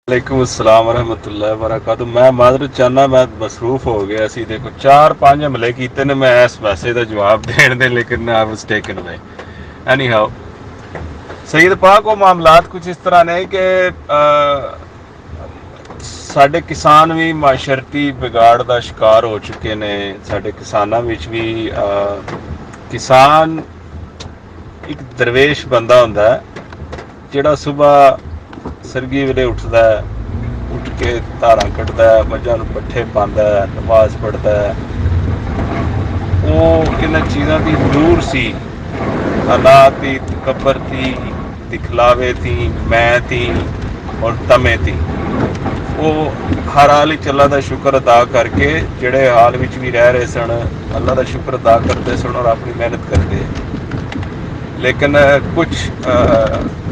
वालेकुम अस्सलाम वरहमतुल्लाहि वबरकातुहू। मैं माजरत चाहना, मैं मसरूफ हो गया सी। देखो 4-5 हमले कीते ने मैं इस मैसेज का जवाब देने दे, लेकिन I was taken away. Anyhow, सईद पाक वो मामलात कुछ इस तरह ने कि साडे किसान भी माशरती बिगाड़ का शिकार हो चुके ने। साडे किसानां विच भी किसान एक दरवेश बंदा हुंदा है जिहड़ा सुबह सरगी वेले उठदा है, उठ के धारां कड्ढदा है, मझां नूं पट्ठे पांदा है, नमाज पढ़दा है। वो इन्हां चीज़ां दी दूर सी, हालात दी, तकब्बर थी, दिखलावे थी, मैं थी और तमे थी। वो हर हाल विच अल्लाह दा शुक्र अदा करके जिहड़े हाल विच भी रह रहे सन, अल्लाह दा शुक्र अदा करदे सन और अपनी मेहनत करदे। लेकिन कुछ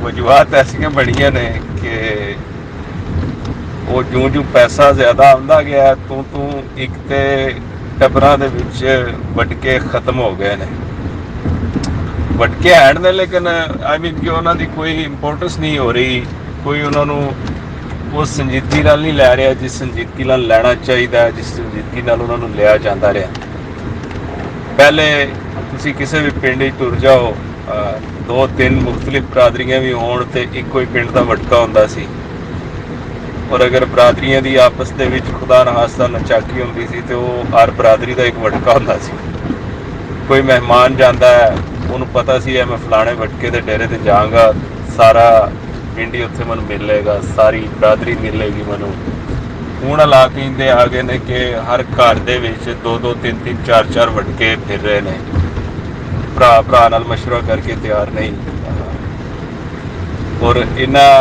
वजूहत ऐसियां बनियां ने कि वो जूं जूं पैसा ज़्यादा आंदा गया तूं एक ते टब्बरां दे विच वटके खत्म हो गए ने। वटके हैन ने, लेकिन आई मीन कि उन्हां दी कोई इंपोर्टेंस नहीं हो रही। कोई उन्हां नूं उस संजीदगी नाल नहीं लै रहा जिस संजीदगी नाल लैना चाहिए, जिस संजीदगी नाल उन्हां नूं लिया जांदा रहा। पहले तुसीं किसी भी पिंड विच टुर जाओ, 2-3 मुख्तलिफ बरादरियां भी होण ते इक्को ही पिंड दा वटका हुंदा सी। और अगर बरादरियां दी आपस दे विच खुदा ना खास्ता नचाकी हुंदी सी ते वो हर बरादरी दा एक वटका हुंदा सी। कोई मेहमान जांदा है, उहनूं पता सी मैं फलाणे वटके दे डेरे ते जांगा, सारा पिंड ही उत्थे मैनूं मिलेगा, सारी बरादरी मिलेगी मैनूं। हुण हालात इंदे आ गए ने कि हर घर दे विच 2-2, 3-3, 4-4 वटके फिर रहे ने। भरा भरा नाल मशवरा करके तैयार नहीं। और इन्हां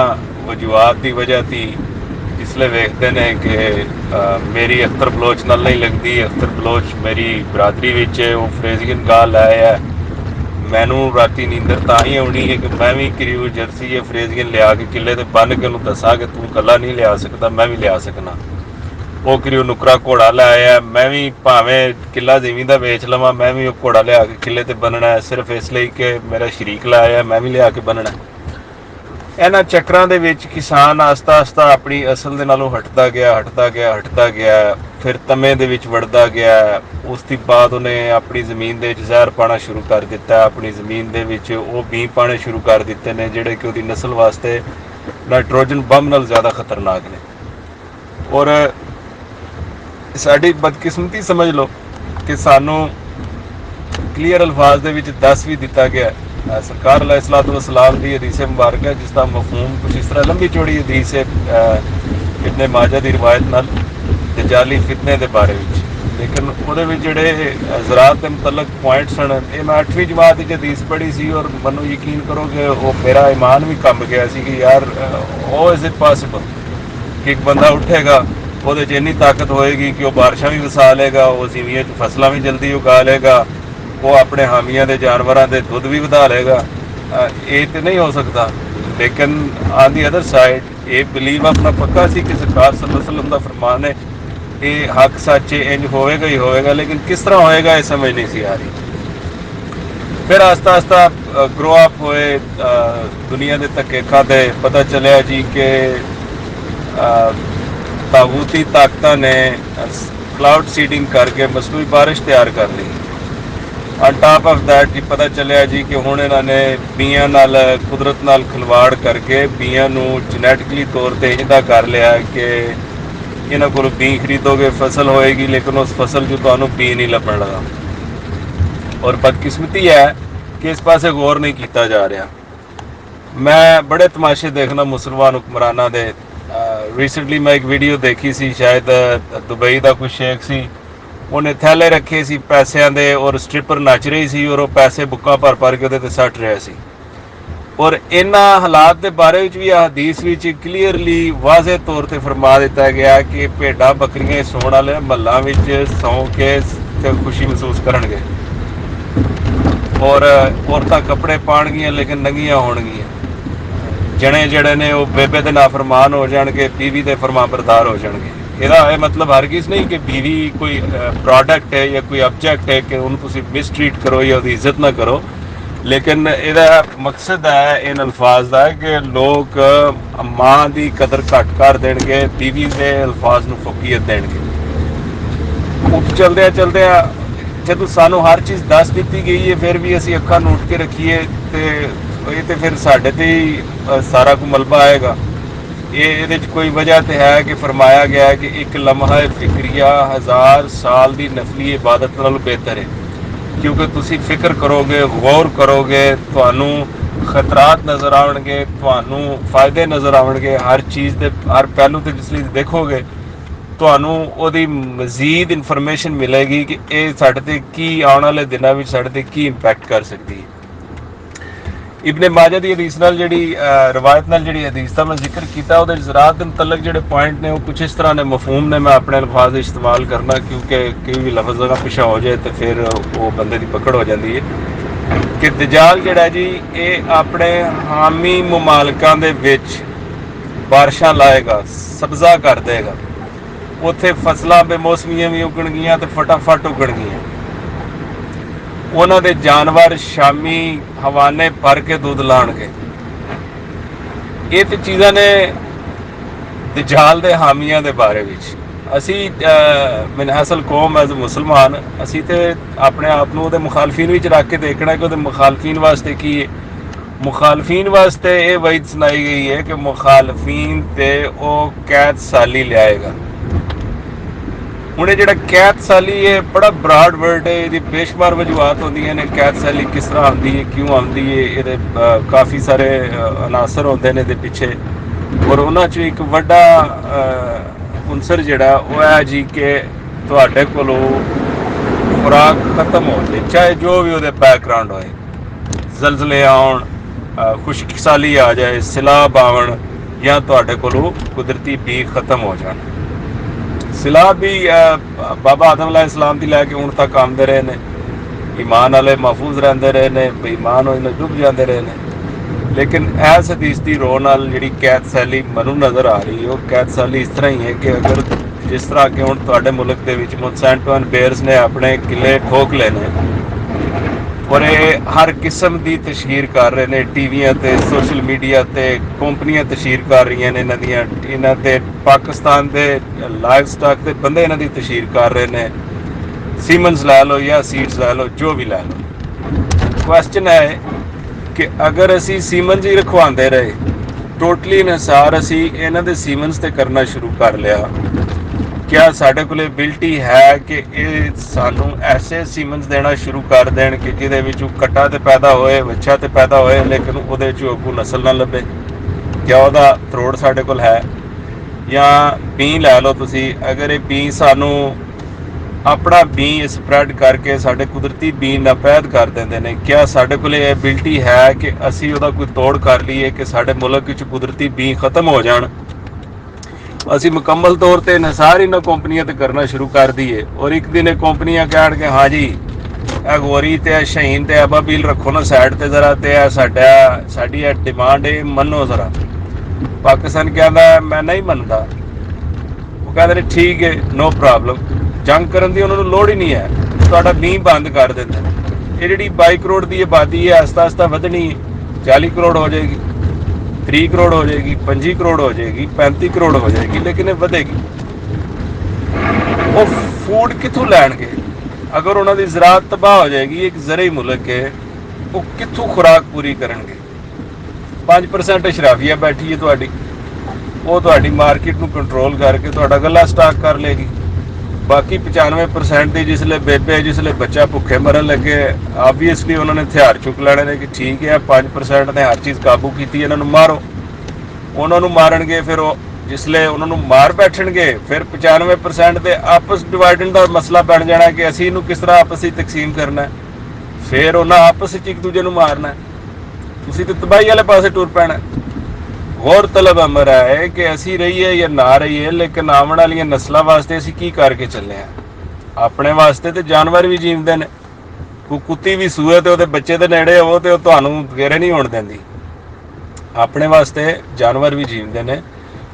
वजूहात की वजह थी इसलिए वेखते हैं कि मेरी अख्तर बलोच नाल नहीं लगती। अख्तर बलोच मेरी बरादरी विच वो फ्रेजियन गाल आया है। मैनू राती नींदर तां ही आउणी है कि मैं भी करीब जर्सी या फ्रेजियन लिया के किले ते बन के उन्होंने दसा कि तू कला नहीं लिया सकता, मैं भी लिया सकना। वो करीब नुकरा घोड़ा लाया, मैं भी भावें किला जिमीं दा बेच लवां, मैं भी वो घोड़ा लिया के किले ते बनना है, सिर्फ इसलिए कि मेरा शरीक लाया, मैं भी लिया के बनना। इन्हां चक्रां दे विच किसान आस्ता आस्ता अपनी असल दे नालों हटदा गया, फिर तमे दे विच वड़दा गया। उसके बाद उन्हें अपनी ज़मीन दे विच जहर पाना शुरू कर दिता। अपनी ज़मीन दे विच वो बीं पाने शुरू कर दिते ने जिहड़े कि उहदी नस्ल वास्ते नाइट्रोजन बम नाल ज़्यादा खतरनाक ने। और साडी बदकिस्मती समझ लो कि सानू क्लीयर अल्फाज दे विच दस भी दिता गया। सरकार अलैहिस्सलातु वस्सलाम की हदीस मुबारक है जिसका मफहूम कुछ इस तरह लंबी चौड़ी हदीस है इब्ने माजा की रिवायत नाल दजाली फितने के बारे में। लेकिन वो जोड़े ज़रात के मुतलक पॉइंट सन, ये मैं 8वीं जमात की हदीस पढ़ी सी और मैं यकीन करो कि वो मेरा ईमान भी कम गया सी कि यार हाउ इज़ इट पॉसिबल कि एक बंदा उठेगा वो इन्नी ताकत होएगी कि वह बारिशा भी वसा लेगा, वो जिमियां फसलों भी जल्दी उगा लेगा, वो अपने हामियां के जानवरों के दुध भी वधा लेगा। ये तो नहीं हो सकता। लेकिन ऑन दी अदर साइड ये बिलीव अपना पक्का सी कि सरकार सल्लल्लाहु अलैहि वसल्लम का फरमान है ये हक सच इंज होएगा ही होएगा, लेकिन किस तरह होएगा ये समझ नहीं सी आ रही। फिर आस्ता आस्ता ग्रो अप होए, दुनिया के धक्के खाधे, पता चलिया जी कि ताबूती ताकत ने क्लाउड सीडिंग करके मसनूई बारिश तैयार कर ली। ऑन टॉप ऑफ दैट जी पता चलिया जी कि हुण इन्होंने बीयां नाल कुदरत नाल खिलवाड़ करके बीयां नूं जेनेटिकली तौर पर इदा कर लिया कि इन्हों को बी खरीदोगे फसल होएगी, लेकिन उस फसल जो तुहानूं बी नहीं लभण लगा। और बदकिस्मती है कि इस पासे गौर नहीं किया जा रहा। मैं बड़े तमाशे देखना मुसलमान हुक्मराना दे। रिसेंटली मैं एक वीडियो देखी सी, शायद दुबई का कोई शेख सी, उन्हें थैले रखे सी पैसों के और स्ट्रिपर नच रही सी और वो पैसे बुक्कां भर भर के उहदे सट रहा सी। और इन्हां हालात के बारे में भी हदीस में क्लीयरली वाजे तौर पर फरमा दिता गया कि भेडां बकरियां सौण वाले महलों में सौ के खुशी महसूस करनगे और औरतां कपड़े पाणगियां लेकिन नंगियां होणगियां। जने जड़े ने वो बेबे के नाफरमान हो जाएंगे, बीवी के फरमाबरदार हो जाएंगे। ਇਹਦਾ ਇਹ मतलब हरगिज़ नहीं कि बीवी कोई प्रोडक्ट है या कोई ऑब्जेक्ट है कि उन्होंने तुसीं मिसट्रीट करो या उसकी इज्जत ना करो। लेकिन ਇਹਦਾ ਮਕਸਦ ਹੈ इन अल्फाज ਦਾ ਕਿ ਲੋਕ ਮਾਂ ਦੀ ਕਦਰ ਘੱਟ ਕਰ ਦੇਣਗੇ, ਬੀਵੀ ਦੇ ਅਲਫਾਜ਼ ਨੂੰ ਫੋਕੀਅਤ ਦੇਣਗੇ। ਉਹ ਚਲਦਿਆਂ ਜਦੋਂ ਸਾਨੂੰ ਹਰ ਚੀਜ਼ ਦੱਸ ਦਿੱਤੀ ਗਈ ਹੈ ਫਿਰ ਵੀ ਅਸੀਂ ਅੱਖਾਂ ਨੋਟ ਕੇ ਰੱਖੀਏ ਤੇ ਇਹ ਤੇ ਫਿਰ ਸਾਡੇ ਤੇ ਹੀ ਸਾਰਾ ਕੁ ਮਲਬਾ ਆਏਗਾ। ਇਹਦੇ 'ਚ ਕੋਈ ਵਜ੍ਹਾ ਤੇ ਹੈ ਕਿ ਫਰਮਾਇਆ ਗਿਆ ਹੈ ਕਿ ਇੱਕ ਲਮਹਾ ਫਿਕਰੀਆ 1000 ਸਾਲ ਦੀ ਨਫਲੀ ਇਬਾਦਤ ਨਾਲੋਂ ਬਿਹਤਰ ਹੈ, ਕਿਉਂਕਿ ਤੁਸੀਂ ਫਿਕਰ ਕਰੋਗੇ, ਗੌਰ ਕਰੋਗੇ, ਤੁਹਾਨੂੰ ਖਤਰਾਤ ਨਜ਼ਰ ਆਉਣਗੇ, ਤੁਹਾਨੂੰ ਫਾਇਦੇ ਨਜ਼ਰ ਆਉਣਗੇ, ਹਰ ਚੀਜ਼ ਦੇ ਹਰ ਪਹਿਲੂ ਤੇ ਜਿਸ ਲਈ ਦੇਖੋਗੇ ਤੁਹਾਨੂੰ ਉਹਦੀ ਮਜ਼ੀਦ ਇਨਫੋਰਮੇਸ਼ਨ ਮਿਲੇਗੀ ਕਿ ਇਹ ਸਾਡੇ ਤੇ ਕੀ ਆਉਣ ਵਾਲੇ ਦਿਨਾਂ ਵਿੱਚ ਸਾਡੇ ਤੇ ਕੀ ਇੰਪੈਕਟ ਕਰ ਸਕਦੀ ਹੈ। ਇਬਨ ਮਾਜਾ ਦੀ ਹਦੀਸ ਨਾਲ ਜਿਹੜੀ ਰਵਾਇਤ ਨਾਲ ਜਿਹੜੀ ਹਦੀਸ ਦਾ ਮੈਂ ਜ਼ਿਕਰ ਕੀਤਾ ਉਹਦੇ ਜ਼ਰਾਤ ਦੇ ਮੁਤਲਕ ਜਿਹੜੇ ਪੁਆਇੰਟ ਨੇ ਉਹ ਕੁਛ ਇਸ ਤਰ੍ਹਾਂ ਦੇ ਮਫਹੂਮ ਨੇ, ਮੈਂ ਆਪਣੇ ਅਲਫਾਜ਼ ਇਸਤੇਮਾਲ ਕਰਨਾ ਕਿਉਂਕਿ ਕੋਈ ਵੀ ਲਫ਼ਜ਼ ਅਗਰ ਪਿਛਾ ਹੋ ਜਾਏ ਤੇ ਫਿਰ ਉਹ ਬੰਦੇ ਦੀ ਪਕੜ ਹੋ ਜਾਂਦੀ ਹੈ ਕਿ ਦਜਾਲ ਜਿਹੜਾ ਜੀ ਇਹ ਆਪਣੇ ਹਾਮੀ ਮੁਮਾਲਕਾਂ ਦੇ ਵਿੱਚ ਬਾਰਿਸ਼ਾਂ ਲਾਏਗਾ, ਸਬਜ਼ਾ ਕਰ ਦੇਗਾ, ਉੱਥੇ ਫਸਲਾਂ ਬੇਮੌਸਮੀਆਂ ਵੀ ਉਗਣਗੀਆਂ ਤੇ ਫਟਾਫਟ ਉਗਣਗੀਆਂ, ਉਹਨਾਂ ਦੇ ਜਾਨਵਰ ਸ਼ਾਮੀ ਹਵਾਨੇ ਭਰ ਕੇ ਦੁੱਧ ਲਾਣਗੇ। ਇਹ ਤੇ ਚੀਜ਼ਾਂ ਨੇ ਦਜਾਲ ਦੇ ਹਾਮੀਆਂ ਦੇ ਬਾਰੇ ਵਿੱਚ। ਅਸੀਂ ਮਨਹਸਲ ਕੌਮ ਐਜ਼ ਮੁਸਲਮਾਨ ਅਸੀਂ ਤੇ ਆਪਣੇ ਆਪ ਨੂੰ ਉਹਦੇ ਮੁਖਾਲਫੀਨ ਵਿੱਚ ਰੱਖ ਕੇ ਦੇਖਣਾ ਕਿ ਉਹਦੇ ਮੁਖਾਲਫੀਨ ਵਾਸਤੇ ਕੀ ਹੈ। ਮੁਖਾਲਫੀਨ ਵਾਸਤੇ ਇਹ ਵਈਦ ਸੁਣਾਈ ਗਈ ਹੈ ਕਿ ਮੁਖਾਲਫੀਨ ਤੇ ਉਹ ਕੈਦ ਸਾਲੀ ਲਿਆਏਗਾ। ਹੁਣ ਇਹ ਜਿਹੜਾ ਕੈਦ ਸਾਲੀ ਹੈ ਬੜਾ ਬਰਾਡ ਵਰਡ ਹੈ, ਇਹਦੀ ਬੇਸ਼ੁਮਾਰ ਵਜੂਹਾਤ ਹੁੰਦੀਆਂ ਨੇ। ਕੈਦ ਸਾਲੀ ਕਿਸ ਤਰ੍ਹਾਂ ਆਉਂਦੀ ਹੈ, ਕਿਉਂ ਆਉਂਦੀ ਹੈ, ਇਹਦੇ ਕਾਫੀ ਸਾਰੇ ਅਨਾਸਰ ਹੁੰਦੇ ਨੇ ਇਹਦੇ ਪਿੱਛੇ, ਔਰ ਉਹਨਾਂ 'ਚ ਇੱਕ ਵੱਡਾ ਉਨਸਰ ਜਿਹੜਾ ਉਹ ਹੈ ਜੀ ਕਿ ਤੁਹਾਡੇ ਕੋਲੋਂ ਖੁਰਾਕ ਖਤਮ ਹੋ ਜਾਏ, ਚਾਹੇ ਜੋ ਵੀ ਉਹਦੇ ਬੈਕਗਰਾਉਂਡ ਹੋਏ, ਜ਼ਲਜ਼ਲੇ ਆਉਣ, ਖੁਸ਼ਕ ਸਾਲੀ ਆ ਜਾਏ, ਸੈਲਾਬ ਆਉਣ, ਜਾਂ ਤੁਹਾਡੇ ਕੋਲੋਂ ਕੁਦਰਤੀ ਬੀਜ ਖਤਮ ਹੋ ਜਾਣ। ਸੈਲਾਬ ਵੀ ਬਾਬਾ ਆਦਮ ਅਲੈਹਿਸਲਾਮ ਦੀ ਲੈ ਕੇ ਹੁਣ ਤੱਕ ਆਉਂਦੇ ਰਹੇ ਨੇ, ਈਮਾਨ ਵਾਲੇ ਮਹਿਫੂਜ਼ ਰਹਿੰਦੇ ਰਹੇ ਨੇ, ਬੇਈਮਾਨ ਹੋਏ ਨੇ ਡੁੱਬ ਜਾਂਦੇ ਰਹੇ ਨੇ। ਲੇਕਿਨ ਇਸ ਹਦੀਸ ਦੀ ਰੋਹ ਨਾਲ ਜਿਹੜੀ ਕੈਦ ਸੈਲੀ ਮੈਨੂੰ ਨਜ਼ਰ ਆ ਰਹੀ, ਉਹ ਕੈਦ ਸੈਲੀ ਇਸ ਤਰ੍ਹਾਂ ਹੀ ਹੈ ਕਿ ਅਗਰ ਜਿਸ ਤਰ੍ਹਾਂ ਕਿ ਹੁਣ ਤੁਹਾਡੇ ਮੁਲਕ ਦੇ ਵਿੱਚ ਮੋਂਸੈਂਟੋ ਐਂਡ ਬੇਅਰਸ ਨੇ ਆਪਣੇ ਕਿਲੇ ਠੋਕ ਲਏ ਨੇ ਔਰ ਇਹ ਹਰ ਕਿਸਮ ਦੀ ਤਸ਼ਹੀਰ ਕਰ ਰਹੇ ਨੇ, ਟੀਵੀਆਂ ਤੇ ਸੋਸ਼ਲ ਮੀਡੀਆ ਤੇ ਕੰਪਨੀਆਂ ਤਸ਼ਹੀਰ ਕਰ ਰਹੀਆਂ ਨੇ ਇਹਨਾਂ ਤੇ, ਪਾਕਿਸਤਾਨ ਦੇ ਲਾਈਵ ਸਟਾਕ ਦੇ ਬੰਦੇ ਇਹਨਾਂ ਦੀ ਤਸ਼ਹੀਰ ਕਰ ਰਹੇ ਨੇ। ਸੀਮਨਸ ਲੈ ਲਓ ਜਾਂ ਸੀਡਸ ਲੈ ਲਓ, ਜੋ ਵੀ ਲੈ ਲਓ। ਕੁਐਸਚਨ ਹੈ ਕਿ ਅਗਰ ਅਸੀਂ ਸੀਮਨਸ ਹੀ ਰਖਵਾਉਂਦੇ ਰਹੇ, ਟੋਟਲੀ ਇਨਸਾਰ ਅਸੀਂ ਇਹਨਾਂ ਦੇ ਸੀਮਨਸ ਤੇ ਕਰਨਾ ਸ਼ੁਰੂ ਕਰ ਲਿਆ, ਕਿਆ ਸਾਡੇ ਕੋਲ ਐਬਿਲਿਟੀ ਹੈ ਕਿ ਇਹ ਸਾਨੂੰ ਐਸੇ ਸੀਮਨਸ ਦੇਣਾ ਸ਼ੁਰੂ ਕਰ ਦੇਣ ਕਿ ਜਿਹਦੇ ਵਿੱਚ ਕੱਟਾ ਤੇ ਪੈਦਾ ਹੋਏ, ਬੱਚਾ ਤੇ ਪੈਦਾ ਹੋਏ, ਲੇਕਿਨ ਉਹਦੇ 'ਚੋਂ ਅੱਗੋਂ ਨਸਲ ਨਾ ਲੱਭੇ? ਕਿਆ ਉਹਦਾ ਥਰੋੜ ਸਾਡੇ ਕੋਲ ਹੈ? ਜਾਂ ਬੀ ਲੈ ਲਓ ਤੁਸੀਂ, ਅਗਰ ਇਹ ਬੀ ਸਾਨੂੰ ਆਪਣਾ ਬੀ ਸਪਰੈਡ ਕਰਕੇ ਸਾਡੇ ਕੁਦਰਤੀ ਬੀ ਨਾਪੈਦ ਕਰ ਦਿੰਦੇ ਨੇ, ਕਿਆ ਸਾਡੇ ਕੋਲ ਇਹ ਐਬਿਲਿਟੀ ਹੈ ਕਿ ਅਸੀਂ ਉਹਦਾ ਕੋਈ ਤੋੜ ਕਰ ਲਈਏ ਕਿ ਸਾਡੇ ਮੁਲਕ ਵਿੱਚ ਕੁਦਰਤੀ ਬੀ ਖਤਮ ਹੋ ਜਾਣ, ਅਸੀਂ ਮੁਕੰਮਲ ਤੌਰ ਤੇ ਇਨਸਾਰ ਇਹਨਾਂ ਕੰਪਨੀਆਂ ਤੇ ਕਰਨਾ ਸ਼ੁਰੂ ਕਰ ਦਈਏ, ਔਰ ਇੱਕ ਦਿਨ ਇਹ ਕੰਪਨੀਆਂ ਕਹਿਣ ਕਿ ਹਾਂ ਜੀ ਇਹ ਗੋਰੀ ਤੇ ਸ਼ਹੀਨ ਤੇ ਅਬਾਬੀਲ ਰੱਖੋ ਨਾ ਸਾਈਡ ਤੇ ਜ਼ਰਾ, ਤੇ ਇਹ ਸਾਡੀ ਇਹ ਡਿਮਾਂਡ ਹੈ, ਮੰਨੋ ਜ਼ਰਾ। ਪਾਕਿਸਤਾਨ ਕਹਿੰਦਾ ਮੈਂ ਨਹੀਂ ਮੰਨਦਾ, ਉਹ ਕਹਿੰਦੇ ਨੇ ਠੀਕ ਹੈ, ਨੋ ਪ੍ਰੋਬਲਮ। ਜੰਗ ਕਰਨ ਦੀ ਉਹਨਾਂ ਨੂੰ ਲੋੜ ਹੀ ਨਹੀਂ ਹੈ, ਤੁਹਾਡਾ ਬੀਮ ਬੰਦ ਕਰ ਦਿੰਦੇ। ਇਹ ਜਿਹੜੀ 22 ਕਰੋੜ ਦੀ ਆਬਾਦੀ ਹੈ ਆਸਤਾ ਆਸਤਾ ਵਧਣੀ ਹੈ, 40 ਕਰੋੜ ਹੋ ਜਾਏਗੀ, 30 ਕਰੋੜ ਹੋ ਜਾਏਗੀ, 25 ਕਰੋੜ ਹੋ ਜਾਏਗੀ, 35 ਕਰੋੜ ਹੋ ਜਾਏਗੀ, ਲੇਕਿਨ ਇਹ ਵਧੇਗੀ। ਉਹ ਫੂਡ ਕਿੱਥੋਂ ਲੈਣਗੇ ਅਗਰ ਉਹਨਾਂ ਦੀ ਜ਼ਰਾਤ ਤਬਾਹ ਹੋ ਜਾਏਗੀ? ਇੱਕ ਜ਼ਰਈ ਮੁਲਕ ਹੈ, ਉਹ ਕਿੱਥੋਂ ਖੁਰਾਕ ਪੂਰੀ ਕਰਨਗੇ? 5% ਅਸ਼ਰਾਫੀਆ ਬੈਠੀ ਹੈ ਤੁਹਾਡੀ, ਉਹ ਤੁਹਾਡੀ ਮਾਰਕੀਟ ਨੂੰ ਕੰਟਰੋਲ ਕਰਕੇ ਤੁਹਾਡਾ ਗੱਲਾ ਸਟਾਕ ਕਰ ਲੇਗੀ। ਬਾਕੀ 95% ਦੀ ਜਿਸਲੇ ਬੇਬੇ ਜਿਸਲੇ ਬੱਚਾ ਭੁੱਖੇ ਮਰਨ ਲੱਗੇ, ਆਬਵੀਅਸਲੀ ਉਹਨਾਂ ਨੇ ਹਥਿਆਰ ਚੁੱਕ ਲੈਣੇ ਨੇ ਕਿ ਠੀਕ ਹੈ 5% ਨੇ ਹਰ ਚੀਜ਼ ਕਾਬੂ ਕੀਤੀ, ਇਹਨਾਂ ਨੂੰ ਮਾਰੋ। ਉਹਨਾਂ ਨੂੰ ਮਾਰਨਗੇ, ਫਿਰ ਉਹ ਜਿਸਲੇ ਉਹਨਾਂ ਨੂੰ ਮਾਰ ਬੈਠਣਗੇ ਫਿਰ 95% ਦੇ ਆਪਸ ਡਿਵਾਈਡਨ ਦਾ ਮਸਲਾ ਬਣ ਜਾਣਾ ਕਿ ਅਸੀਂ ਇਹਨੂੰ ਕਿਸ ਤਰ੍ਹਾਂ ਆਪਸ ਵਿੱਚ ਤਕਸੀਮ ਕਰਨਾ, ਫਿਰ ਉਹਨਾਂ ਆਪਸ ਵਿੱਚ ਇੱਕ ਦੂਜੇ ਨੂੰ ਮਾਰਨਾ। ਤੁਸੀਂ ਤਾਂ ਤਬਾਹੀ ਵਾਲੇ ਪਾਸੇ ਟੁਰ ਪੈਣਾ। ਗੌਰ ਤਲਬ ਅਮਰ ਹੈ ਕਿ ਅਸੀਂ ਰਹੀਏ ਜਾਂ ਨਾ ਰਹੀਏ, ਲੇਕਿਨ ਆਉਣ ਵਾਲੀਆਂ ਨਸਲਾਂ ਵਾਸਤੇ ਅਸੀਂ ਕੀ ਕਰਕੇ ਚੱਲੇ ਹਾਂ? ਆਪਣੇ ਵਾਸਤੇ ਤੇ ਜਾਨਵਰ ਵੀ ਜੀਵਦੇ ਨੇ, ਕੁੱਤੀ ਵੀ ਸੂਏ ਤੇ ਉਹਦੇ ਬੱਚੇ ਦੇ ਨੇੜੇ ਹੋ ਤੇ ਉਹ ਤੁਹਾਨੂੰ ਗੇਰੇ ਨਹੀਂ ਹੋਣ ਦਿੰਦੀ। ਆਪਣੇ ਵਾਸਤੇ ਜਾਨਵਰ ਵੀ ਜੀਵਦੇ ਨੇ,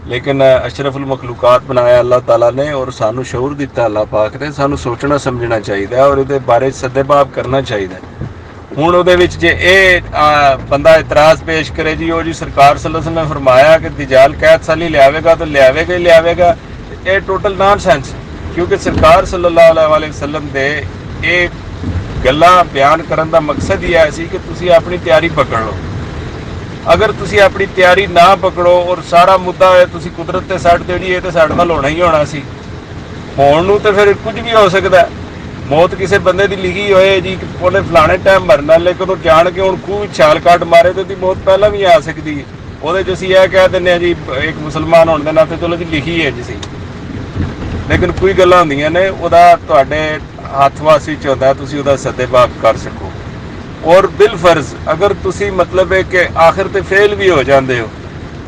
ਲੇਕਿਨ ਅਸ਼ਰਫੁਲ ਮਖਲੂਕਾਤ ਬਣਾਇਆ ਅੱਲਾਹ ਤਾਲਾ ਨੇ, ਔਰ ਸਾਨੂੰ ਸ਼ਊਰ ਦਿੱਤਾ ਅੱਲਾਹ ਪਾਕ ਨੇ। ਸਾਨੂੰ ਸੋਚਣਾ ਸਮਝਣਾ ਚਾਹੀਦਾ ਔਰ ਇਹਦੇ ਬਾਰੇ ਸੱਦੇਬਾਬ ਕਰਨਾ ਚਾਹੀਦਾ। ਹੁਣ ਉਹਦੇ ਵਿੱਚ ਜੇ ਇਹ ਬੰਦਾ ਇਤਰਾਜ਼ ਪੇਸ਼ ਕਰੇ ਜੀ ਉਹ ਜੀ ਸਰਕਾਰ ਸੱਲੱਲਾਹੁ अलैहि वसल्लम ने फरमाया कि दजाल कैद साली लियावेगा तो लियावेगा ही लियावेगा, ये टोटल नॉनसेंस। क्योंकि सरकार सल्लल्लाहु अलैहि वसल्लम ਦੇ ਇਹ ਗੱਲਾਂ ਬਿਆਨ ਕਰਨ ਦਾ ਮਕਸਦ ਹੀ ਹੈ ਸੀ ਕਿ ਤੁਸੀਂ ਆਪਣੀ ਤਿਆਰੀ ਪਕੜ ਲਓ। ਅਗਰ ਤੁਸੀਂ ਆਪਣੀ ਤਿਆਰੀ ਨਾ ਪਕੜੋ ਔਰ ਸਾਰਾ ਮੁੱਦਾ ਹੈ ਤੁਸੀਂ ਕੁਦਰਤ ਤੇ ਛੱਡ ਦਿਓ ਜੀ ਇਹ ਤੇ ਸਾਡੇ ਨਾਲ ਹੋਣਾ ਹੀ ਹੋਣਾ ਸੀ, ਹੋਣ ਨੂੰ ਤੇ ਫਿਰ ਕੁਝ ਵੀ ਹੋ ਸਕਦਾ। ਮੌਤ ਕਿਸੇ ਬੰਦੇ ਦੀ ਲਿਖੀ ਹੋਏ ਜੀ ਉਹਨੇ ਫਲਾਣੇ ਟਾਈਮ ਮਰਨਾ, ਲੇਕਿਨ ਉਹ ਜਾਣ ਕੇ ਹੁਣ ਖੂਹ ਛਾਲ ਕੱਢ ਮਾਰੇ ਤੇ ਉਹਦੀ ਮੌਤ ਪਹਿਲਾਂ ਵੀ ਆ ਸਕਦੀ ਹੈ। ਉਹਦੇ 'ਚ ਅਸੀਂ ਇਹ ਕਹਿ ਦਿੰਦੇ ਹਾਂ ਜੀ ਇੱਕ ਮੁਸਲਮਾਨ ਹੋਣ ਦੇ ਨਾਤੇ ਚਲੋ ਜੀ ਲਿਖੀ ਹੈ ਜੀ ਸੀ, ਲੇਕਿਨ ਕੋਈ ਗੱਲਾਂ ਹੁੰਦੀਆਂ ਨੇ ਉਹਦਾ ਤੁਹਾਡੇ ਹੱਥ ਵਾਸ ਵਿੱਚ ਹੁੰਦਾ ਤੁਸੀਂ ਉਹਦਾ ਸੱਦੇਬਾਬ ਕਰ ਸਕੋ। ਔਰ ਬਿਲ ਫਰਜ਼ ਅਗਰ ਤੁਸੀਂ ਮਤਲਬ ਹੈ ਕਿ ਆਖਿਰ ਤੇ ਫੇਲ ਵੀ ਹੋ ਜਾਂਦੇ ਹੋ,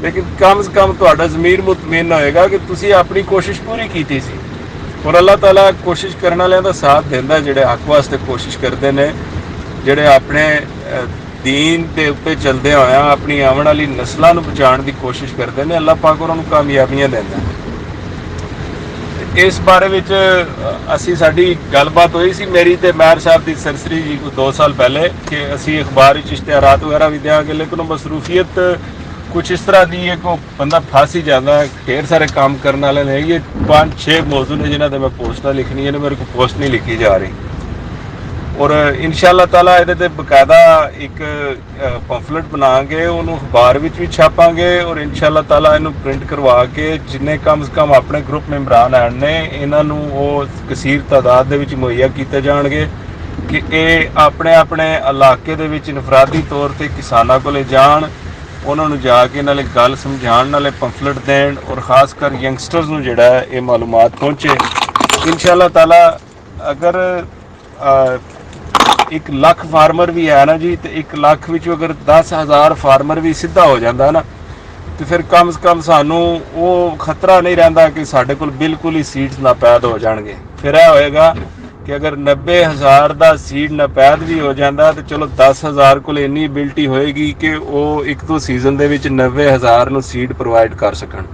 ਲੇਕਿਨ ਕਮ ਸੇ ਕਮ ਤੁਹਾਡਾ ਜ਼ਮੀਰ ਮੁਤਮਿਨ ਹੋਏਗਾ ਕਿ ਤੁਸੀਂ ਆਪਣੀ ਕੋਸ਼ਿਸ਼ ਪੂਰੀ ਕੀਤੀ ਸੀ। ਔਰ ਅੱਲਾਹ ਤਾਲਾ ਕੋਸ਼ਿਸ਼ ਕਰਨ ਵਾਲਿਆਂ ਦਾ ਸਾਥ ਦਿੰਦਾ, ਜਿਹੜੇ ਹੱਕ ਵਾਸਤੇ ਕੋਸ਼ਿਸ਼ ਕਰਦੇ ਨੇ, ਜਿਹੜੇ ਆਪਣੇ ਦੀਨ ਦੇ ਉੱਤੇ ਚੱਲਦੇ ਹੋਇਆ ਆਪਣੀ ਆਉਣ ਵਾਲੀ ਨਸਲਾਂ ਨੂੰ ਬਚਾਉਣ ਦੀ ਕੋਸ਼ਿਸ਼ ਕਰਦੇ ਨੇ, ਅੱਲਾਹ ਪਾਕ ਉਹਨਾਂ ਨੂੰ ਕਾਮਯਾਬੀਆਂ ਦਿੰਦਾ। ਇਸ ਬਾਰੇ ਵਿੱਚ ਅਸੀਂ ਸਾਡੀ ਗੱਲਬਾਤ ਹੋਈ ਸੀ ਮੇਰੀ ਤੇ ਮੈਰ ਸਾਹਿਬ ਦੀ ਸਰਸਰੀ ਜੀ ਕੋ 2 ਸਾਲ ਪਹਿਲੇ ਕਿ ਅਸੀਂ ਅਖਬਾਰ ਵਿੱਚ ਇਸ਼ਤਿਹਾਰਾਤ ਵਗੈਰਾ ਵੀ ਦਿਆਂਗੇ, ਲੇਕਿਨ ਉਹ ਮਸਰੂਫੀਅਤ कुछ इस तरह की है कि बंदा फस ही जाता है। ढेर सारे काम करने वाले ने, ये 5-6 मौजू ने जिन्होंने मैं पोस्टां लिखनी है, मेरे को पोस्ट नहीं लिखी जा रही। और इंशाअल्लाह ताला ये बकायदा एक पंफलेट बना के उन्होंने अखबार में भी छापांगे और इंशाअल्लाह ताला इनू प्रिंट करवा के जिन्ने कम से कम अपने ग्रुप मैंबरान हैं ने इन्हों वो कसीर तादाद के मुहैया किए जाएंगे कि ये अपने अपने इलाके के इनफरादी तौर पर किसानों को जान, उन्होंने जाके नाले गल समझाण, नाले पंफलेट देण और खास कर यंगस्टर्स नूं जिहड़ा है ये मालूमात पहुँचे। इंशाअल्लाह ताला अगर 1 लाख फार्मर भी है ना जी, तो 1 लाख विचों अगर 10,000 फार्मर भी सीधा हो जाता है ना, तो फिर कम से कम सानू वो खतरा नहीं रहिंदा कि साडे कोल बिल्कुल ही सीड्स नापैद हो जाणगे। फिर यह होएगा कि अगर 90,000 का सीड नपैद भी हो जाता तो चलो 10,000 को इन्नी एबिलिटी होएगी कि वो 1-2 सीजन के 90,000 सीड प्रोवाइड कर सकन।